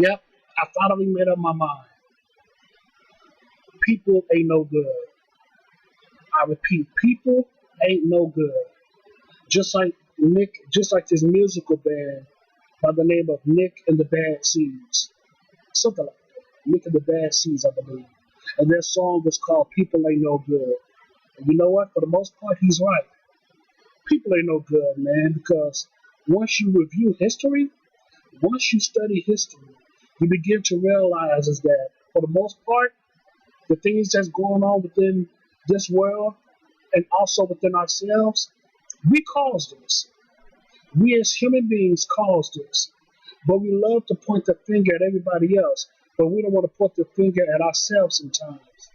Yep, I finally made up my mind. People ain't no good. I repeat, people ain't no good. Just like Nick, just like this musical band by the name of Nick and the Bad Seeds. Something like that. Nick and the Bad Seeds, I believe. And their song was called People Ain't No Good. And you know what? For the most part, he's right. People ain't no good, man, because once you review history, once you study history, you begin to realize is that for the most part, the things that's going on within this world and also within ourselves, we caused this. We as human beings caused this. But we love to point the finger at everybody else, but we don't want to point the finger at ourselves sometimes.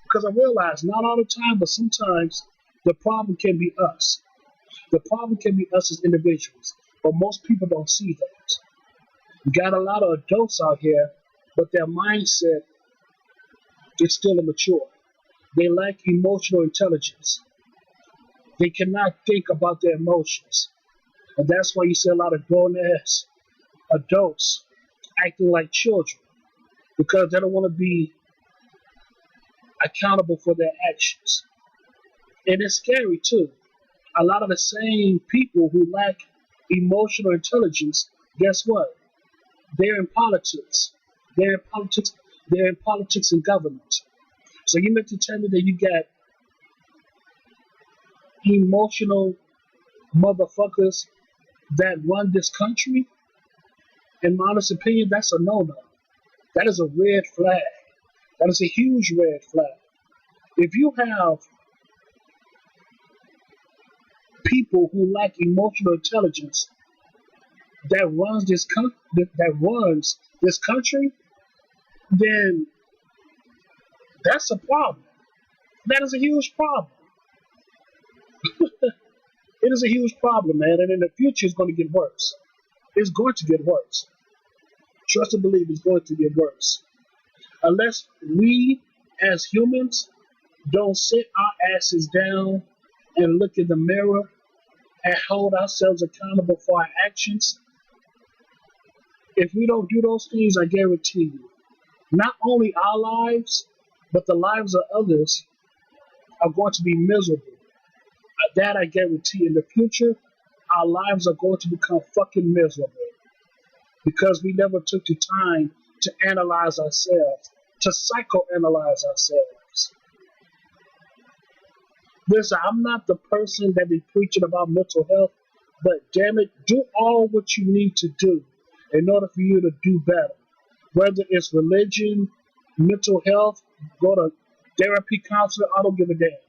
Because I realize not all the time, but sometimes the problem can be us. The problem can be us as individuals, but most people don't see that. You got a lot of adults out here, but their mindset is still immature. They lack emotional intelligence. They cannot think about their emotions. And that's why you see a lot of grown ass adults acting like children because they don't want to be accountable for their actions. And it's scary too. A lot of the same people who lack emotional intelligence, guess what? They're in politics. They're in politics. They're in politics and government. So you meant to tell me that you got emotional motherfuckers that run this country? In my honest opinion, that's a no-no. That is a red flag. That is a huge red flag. If you have people who lack emotional intelligence that runs this country, then that's a problem. That is a huge problem. It is a huge problem, man, and in the future it's going to get worse. It's going to get worse. Trust and believe it's going to get worse. Unless we as humans don't sit our asses down and look in the mirror and hold ourselves accountable for our actions, if we don't do those things, I guarantee you, not only our lives, but the lives of others are going to be miserable. That I guarantee in the future, our lives are going to become fucking miserable because we never took the time to analyze ourselves, to psychoanalyze ourselves. Listen, I'm not the person that be preaching about mental health, but damn it, do all what you need to do in order for you to do better. Whether it's religion, mental health, go to therapy, counselor, I don't give a damn.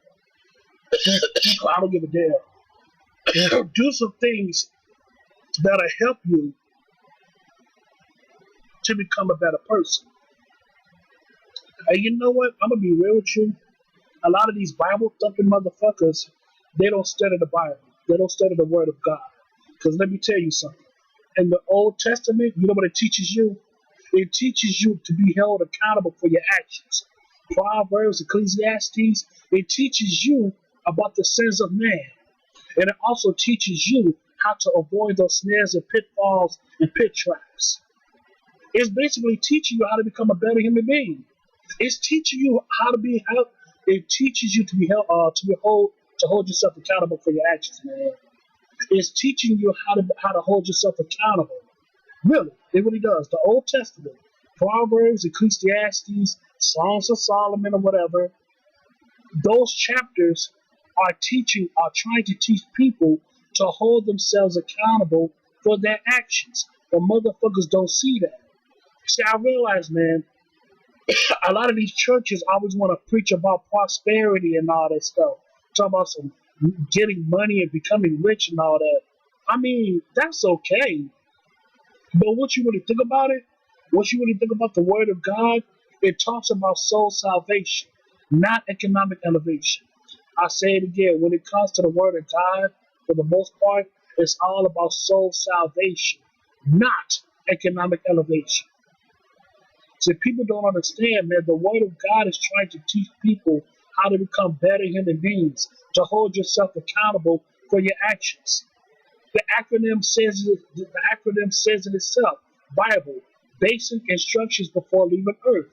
I don't give a damn. Do some things that'll help you to become a better person. And you know what? I'm gonna be real with you. A lot of these Bible thumping motherfuckers, they don't study the Bible. They don't study the Word of God. Because let me tell you something. In the Old Testament, you know what it teaches you? It teaches you to be held accountable for your actions. Proverbs, Ecclesiastes, it teaches you about the sins of man. And it also teaches you how to avoid those snares and pitfalls and pit traps. It's basically teaching you how to become a better human being. It's teaching you how to be held. It teaches you to be held, to hold yourself accountable for your actions, man. It's teaching you how to hold yourself accountable. Really, it really does. The Old Testament, Proverbs, Ecclesiastes, Songs of Solomon, or whatever. Those chapters are trying to teach people to hold themselves accountable for their actions. But motherfuckers don't see that. See, I realize, man, a lot of these churches always want to preach about prosperity and all that stuff. Talk about some getting money and becoming rich and all that. I mean, that's okay. But what you really think about it, what you really think about the Word of God, it talks about soul salvation, not economic elevation. I say it again, when it comes to the Word of God, for the most part, it's all about soul salvation, not economic elevation. See, people don't understand, man, the Word of God is trying to teach people how to become better human beings, to hold yourself accountable for your actions. The acronym says it itself. Bible, basic instructions before leaving Earth.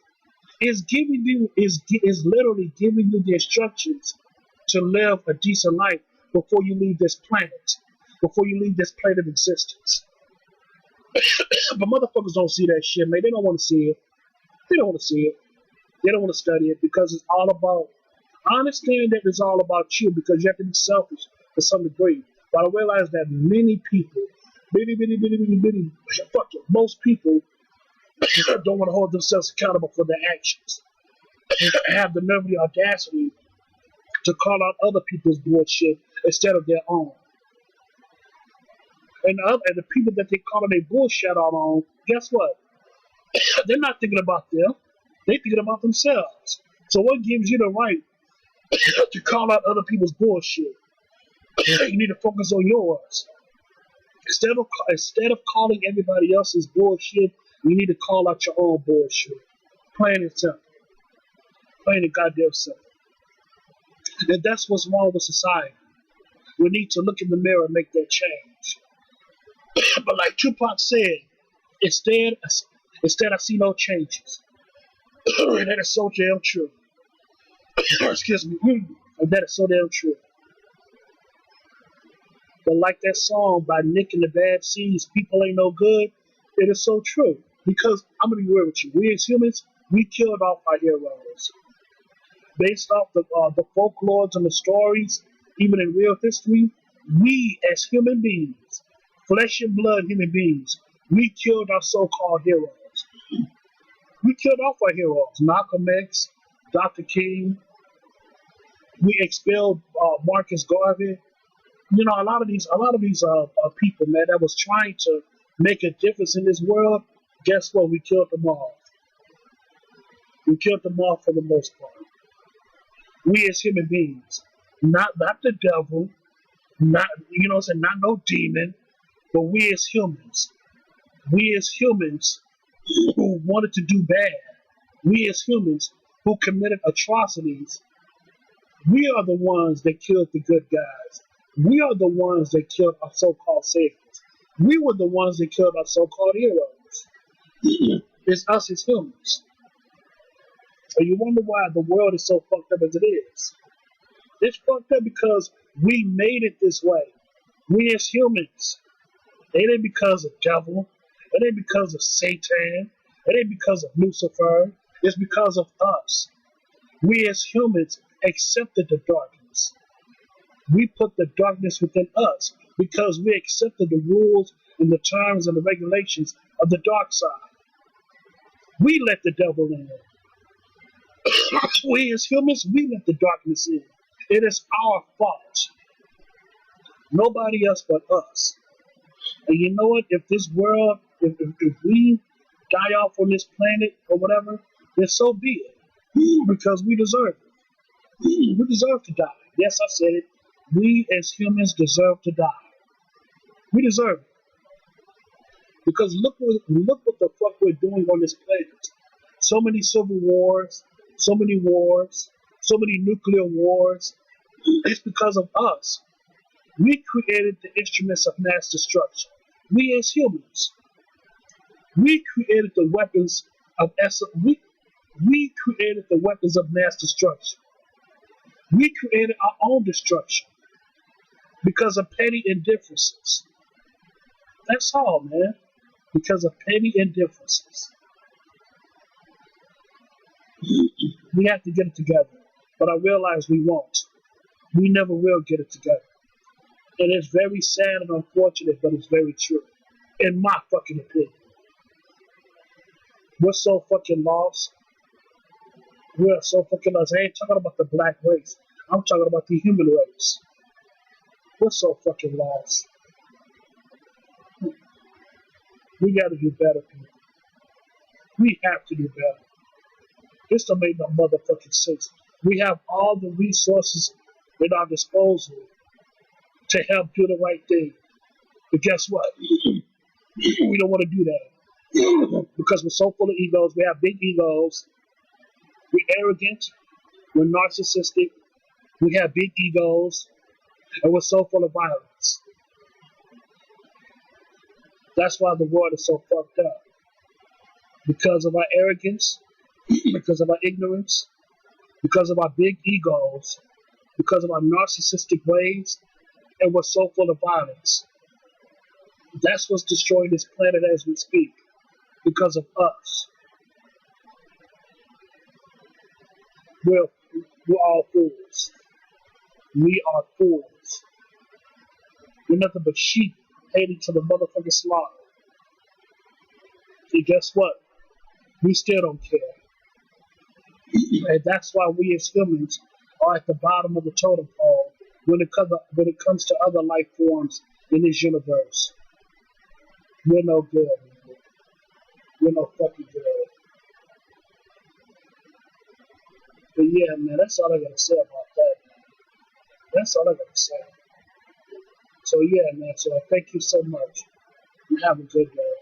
Is giving you is literally giving you the instructions to live a decent life before you leave this planet, before you leave this plane of existence. But motherfuckers don't see that shit, man. They don't want to see it. They don't want to see it. They don't want to study it because it's all about. I understand that it's all about you because you have to be selfish to some degree. But I realize that many people, fuck it, most people don't want to hold themselves accountable for their actions. Have the nerve and the audacity to call out other people's bullshit instead of their own. And the people that they call their bullshit out on, guess what? They're not thinking about them. They're thinking about themselves. So what gives you the right to call out other people's bullshit? You need to focus on yours. Instead of calling everybody else's bullshit, you need to call out your own bullshit. Plain and simple. Plain and goddamn simple. And that's what's wrong with society. We need to look in the mirror and make that change. But like Tupac said, instead I see no changes. And that is so damn true. Excuse me. And that is so damn true. But like that song by Nick and the Bad Seeds, People Ain't No Good, it is so true. Because I'm going to be real with you. We as humans, we killed off our heroes. Based off the folklores and the stories, even in real history, we as human beings, flesh and blood human beings, we killed our so-called heroes. We killed off our heroes. Malcolm X, Dr. King. We expelled Marcus Garvey. You know, a lot of these people, man, that was trying to make a difference in this world. Guess what? We killed them all. We killed them all for the most part. We as human beings, not the devil, not not no demon, but we as humans who wanted to do bad, we as humans who committed atrocities, we are the ones that killed the good guys. We are the ones that killed our so-called saviors. We were the ones that killed our so-called heroes. It's us as humans. So you wonder why the world is so fucked up as it is. It's fucked up because we made it this way. We as humans. It ain't because of devil. It ain't because of Satan. It ain't because of Lucifer. It's because of us. We as humans accepted the darkness. We put the darkness within us because we accepted the rules and the terms and the regulations of the dark side. We let the devil in. We as humans, we let the darkness in. It is our fault. Nobody else but us. And you know what? If this world, if we die off on this planet or whatever, then so be it. Because we deserve it. We deserve to die. Yes, I said it. We as humans deserve to die. We deserve it. Because look what the fuck we're doing on this planet. So many civil wars, so many nuclear wars. It's because of us. We created the instruments of mass destruction. We as humans. We created the weapons of we created the weapons of mass destruction. We created our own destruction because of petty indifferences. That's all, man. Because of petty indifferences. We have to get it together. But I realize we won't. We never will get it together. And it's very sad and unfortunate, but it's very true. In my fucking opinion. We're so fucking lost. We're so fucking lost. I ain't talking about the black race. I'm talking about the human race. We're so fucking lost. We gotta do better, people. We have to do better. This don't make no motherfucking sense. We have all the resources at our disposal to help do the right thing. But guess what? We don't want to do that. Because we're so full of egos. We have big egos. We're arrogant. We're narcissistic. We have big egos. And we're so full of violence. That's why the world is so fucked up. because of our arrogance, because of our ignorance, because of our big egos, because of our narcissistic ways, and we're so full of violence. That's what's destroying this planet as we speak, because of us. We're, we're all fools. We are fools. We're nothing but sheep heading to the motherfucking slaughter. And guess what? We still don't care. And that's why we as humans are at the bottom of the totem pole when it comes to other life forms in this universe. We're no good. We're no fucking good. But yeah, man, that's all I gotta say about that. That's all I gotta say. So yeah, man. So thank you so much, and have a good day.